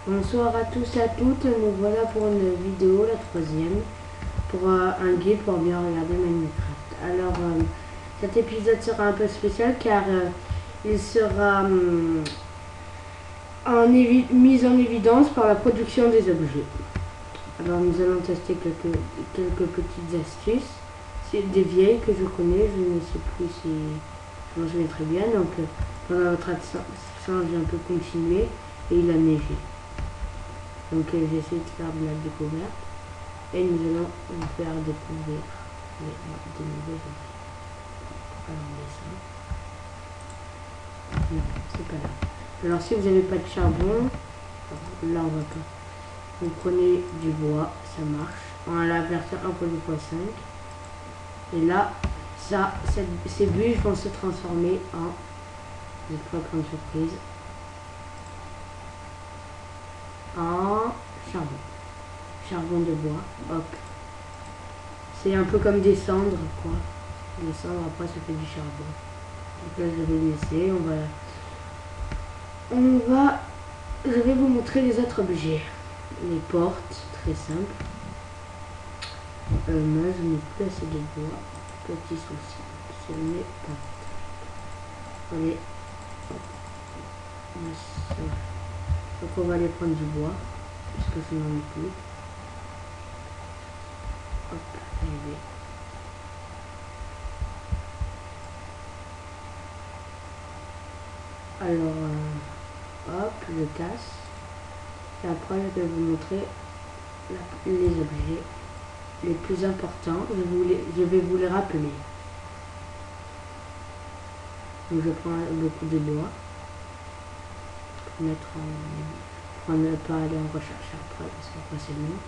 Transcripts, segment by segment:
Bonsoir à tous et à toutes, nous voilà pour une vidéo, la troisième, pour un guide pour bien regarder Minecraft. Alors, cet épisode sera un peu spécial car il sera mis en évidence par la production des objets. Alors, nous allons tester quelques petites astuces. C'est des vieilles que je connais, je ne sais plus si je m'en souviens très bien. Donc, pendant votre absence, j'ai un peu continué et il a neigé. Donc j'ai essayé de faire de la découverte et nous allons vous faire découvrir des nouveaux objets. Alors ça. Non, c'est pas là. Alors si vous n'avez pas de charbon, là on va pas. Vous prenez du bois, ça marche. On a la version 1.5. Et là, ces bûches vont se transformer en, je sais pas plein de surprises, en charbon de bois. Hop, c'est un peu comme des cendres quoi, les cendres après ça fait du charbon. Donc là je vais laisser, je vais vous montrer les autres objets. Les portes, très simple. Moi je n'ai plus assez de bois, petit souci, ce n'est pas. Allez, hop. Donc on va aller prendre du bois, puisque je n'en ai plus. Hop, j'y vais. Alors, hop, je casse. Et après, je vais vous montrer les objets les plus importants. Je vais vous les rappeler. Donc, je prends beaucoup de bois pour ne pas aller en recherche après, parce qu'après c'est long.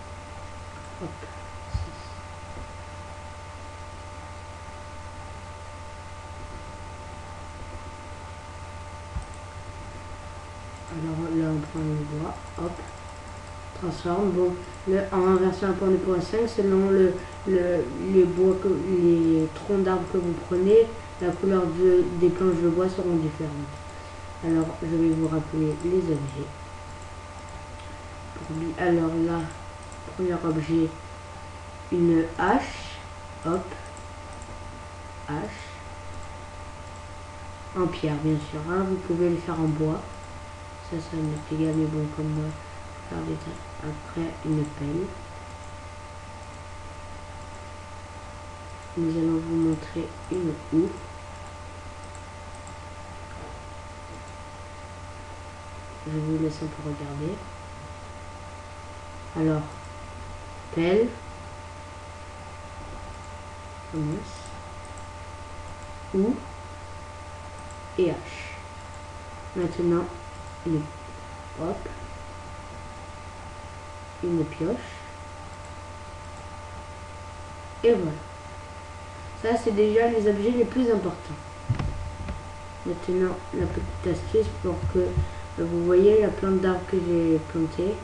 Hop. Alors là on prend le bois, hop, transforme. Bon, en version 1.5, selon les troncs d'arbres que vous prenez, la couleur des planches de bois seront différentes. Alors je vais vous rappeler les objets. Alors là, premier objet, une hache, hop, hache, en pierre bien sûr, hein. Vous pouvez le faire en bois. Ça m'est égal, mais bon, comme moi, faire des tas. Après, une pelle. Nous allons vous montrer une houe. Je vous laisse un peu regarder. Alors, pelle. Houe. Et hache. Maintenant, hop, une pioche, et voilà. Ça c'est déjà les objets les plus importants. Maintenant la petite astuce pour que vous voyez la plante d'arbre que j'ai plantée.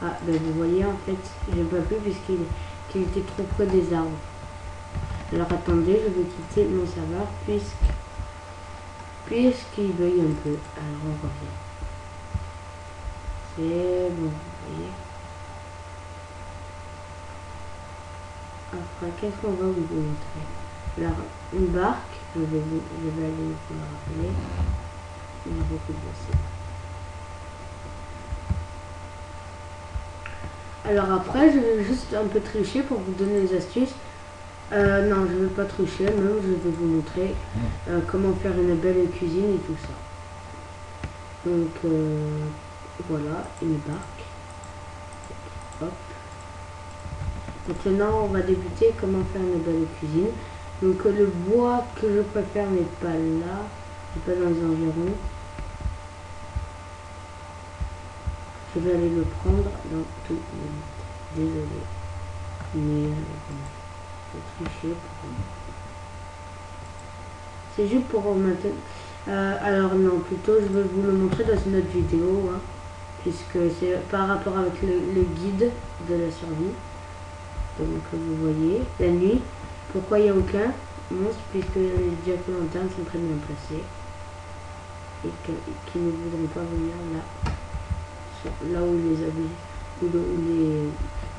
Ah ben vous voyez en fait j'ai pas pu puisqu'il était trop près des arbres. Alors attendez, je vais quitter mon serveur puisqu'il bug un peu. Alors on revient. C'est bon, vous voyez. Après, qu'est-ce qu'on va vous montrer? Alors, une barque, je vais aller vous la rappeler. Il y a beaucoup de blessés. Alors après, je vais juste un peu tricher pour vous donner les astuces. Non, je ne vais pas tricher, même je vais vous montrer comment faire une belle cuisine et tout ça. Donc voilà, une barque. Hop. Maintenant, on va débuter comment faire une belle cuisine. Donc le bois que je préfère n'est pas là, n'est pas dans les environs. Je vais aller le prendre dans tout le monde. Désolé. Mais je vais tricher pour... C'est juste pour maintenant. Alors non, plutôt je vais vous le montrer dans une autre vidéo, hein, puisque c'est par rapport avec le guide de la survie. Donc vous voyez, la nuit, pourquoi il n'y a aucun monstre, puisque les jack-o'-lanternes sont très bien placés et qui ne voudront pas venir là où les habits, où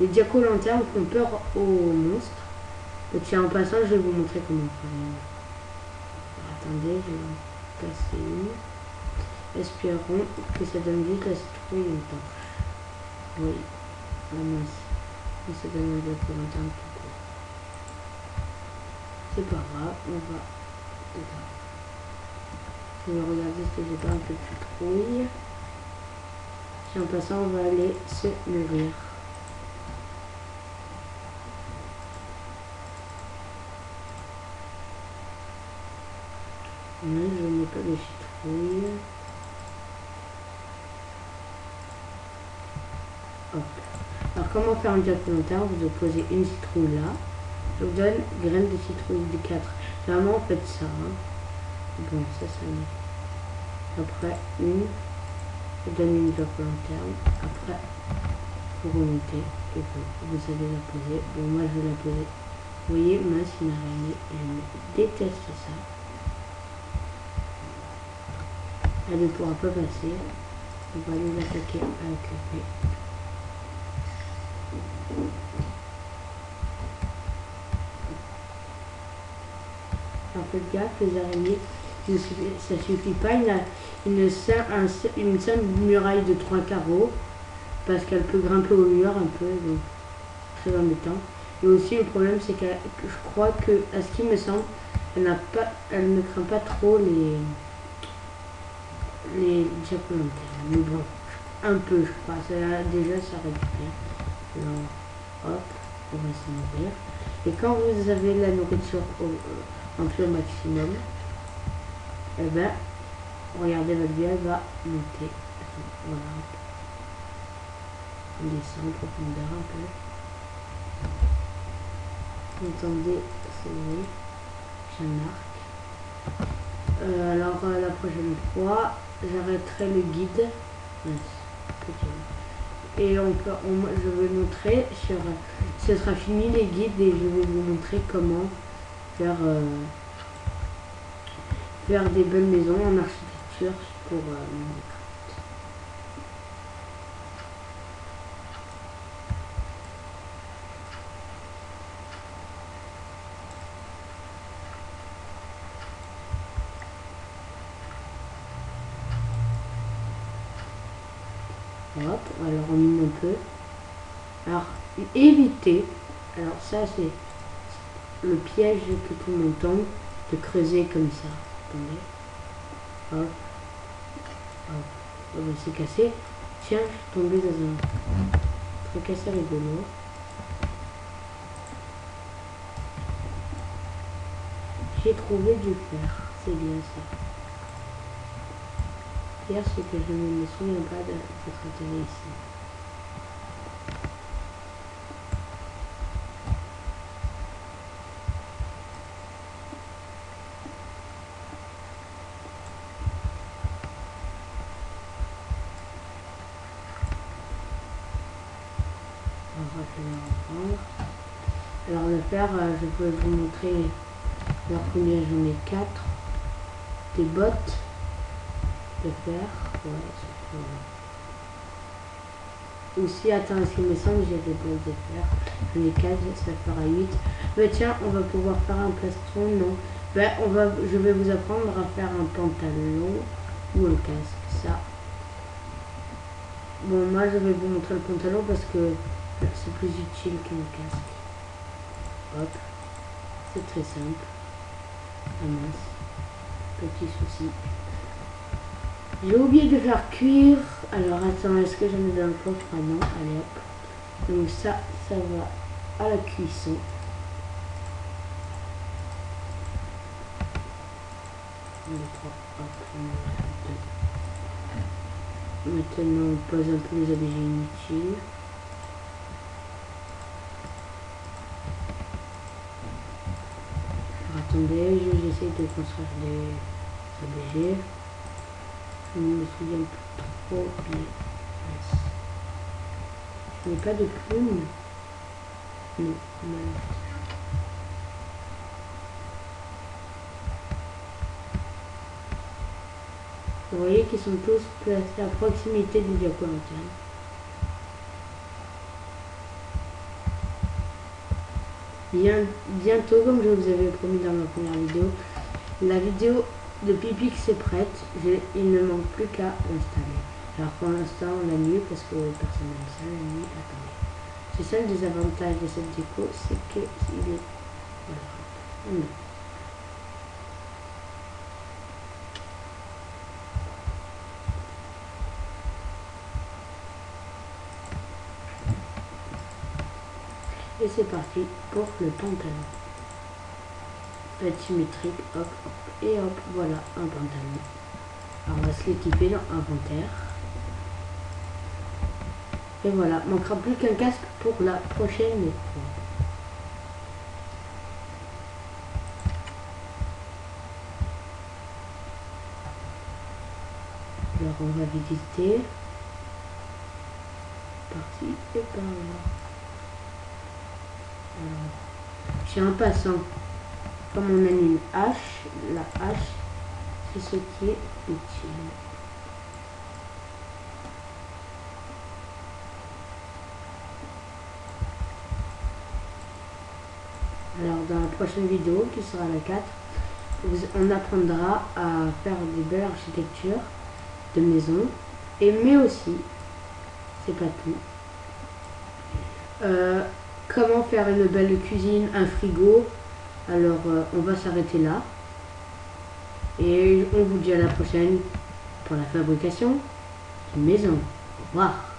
les jack-o'-lanternes font peur aux monstres. Donc tiens, en passant, je vais vous montrer comment faire. Attendez, je vais en casser une. Espérons que ça donne vite la citrouille et une torche. Oui, ah mince. Mais ça donne un jack-o'-lanterne tout court. C'est pas grave, on va. Je vais regarder si j'ai pas un peu de citrouille. Et en passant, on va aller se nourrir. Non, je n'ai pas de citrouille. Hop. Alors, comment faire un jack-o'-lanterne? Vous opposez une citrouille là. Je vous donne graines de citrouille de 4. Vraiment, faites ça. Hein. Bon, ça m'est. Après, une. Je donne une jack-o'-lanterne. Après, vous remontez et vous allez la poser. Bon, moi je vais la poser. Vous voyez, mince, une araignée. Je déteste ça. Elle ne pourra pas passer. On va aller l'attaquer avec l'épée. Alors faites gaffe, les araignées, ça suffit pas. Il y a une simple muraille de 3 carreaux. Parce qu'elle peut grimper au mur un peu, donc très embêtant. Et aussi le problème c'est que je crois que, à ce qui me semble, elle ne craint pas trop les jack-o'-lanternes. Mais bon, un peu je crois. Déjà ça récupère. Alors hop, on va se nourrir. Et quand vous avez la nourriture un peu au maximum, et ben regardez votre vie, elle va monter. Voilà. On descend en profondeur un peu. Vous entendez sonner. J'ai un arc. Alors la prochaine fois, j'arrêterai le guide. Et je vais montrer sur. Ce sera fini les guides et je vais vous montrer comment faire des belles maisons en architecture pour Minecraft. Hop, alors on mine un peu. Alors, évitez, alors ça c'est le piège que tout le monde tombe, de creuser comme ça. Attendez. Hop. Hop. Oh, ben, c'est cassé. Tiens, je suis tombé dans un truc assez rigolo. J'ai trouvé du fer. C'est bien ça. Hier, c'est que je ne me souviens pas d'être atterri ici. Alors le fer, je peux vous montrer alors combien j'en ai 4. Des bottes de fer. Ouais, aussi, attends, est-ce qu'il me semble que j'ai des bottes de fer? J'en ai 4, ça fera 8. Mais tiens, on va pouvoir faire un plastron, non? Ben, je vais vous apprendre à faire un pantalon ou un casque, ça. Bon, moi je vais vous montrer le pantalon parce que c'est plus utile qu'un casque. Hop, c'est très simple. Ah mince, petit souci. J'ai oublié de faire cuire. Alors attends, est-ce que j'en ai dans le coffre? Ah non, allez hop. Donc ça va à la cuisson. Maintenant on pose un peu les objets inutiles. Alors, attendez, j'essaie de construire des objets. Je ne me souviens plus trop bien. Je n'ai pas de plume. Non. Vous voyez qu'ils sont tous placés à proximité du diapo interne. Bientôt, comme je vous avais promis dans ma première vidéo, la vidéo de Pipix est prête. Il ne manque plus qu'à l'installer. Alors pour l'instant on l'a mis parce que personne n'aime ça la nuit. Attendez. C'est ça le désavantage de cette déco, c'est que il est... Voilà. Et c'est parti pour le pantalon. Être symétrique, hop, hop, et hop, voilà un pantalon. Alors on va se l'équiper dans inventaire. Et voilà, manquera plus qu'un casque pour la prochaine épreuve. Alors on va visiter. Parti et par là. Alors, j'ai un passant. Comme on a une hache, la hache, c'est ce qui est utile. Alors dans la prochaine vidéo, qui sera la 4, on apprendra à faire des belles architectures de maisons. Mais aussi, c'est pas tout, comment faire une belle cuisine, un frigo. Alors on va s'arrêter là. Et on vous dit à la prochaine pour la fabrication d'une maison. Au revoir.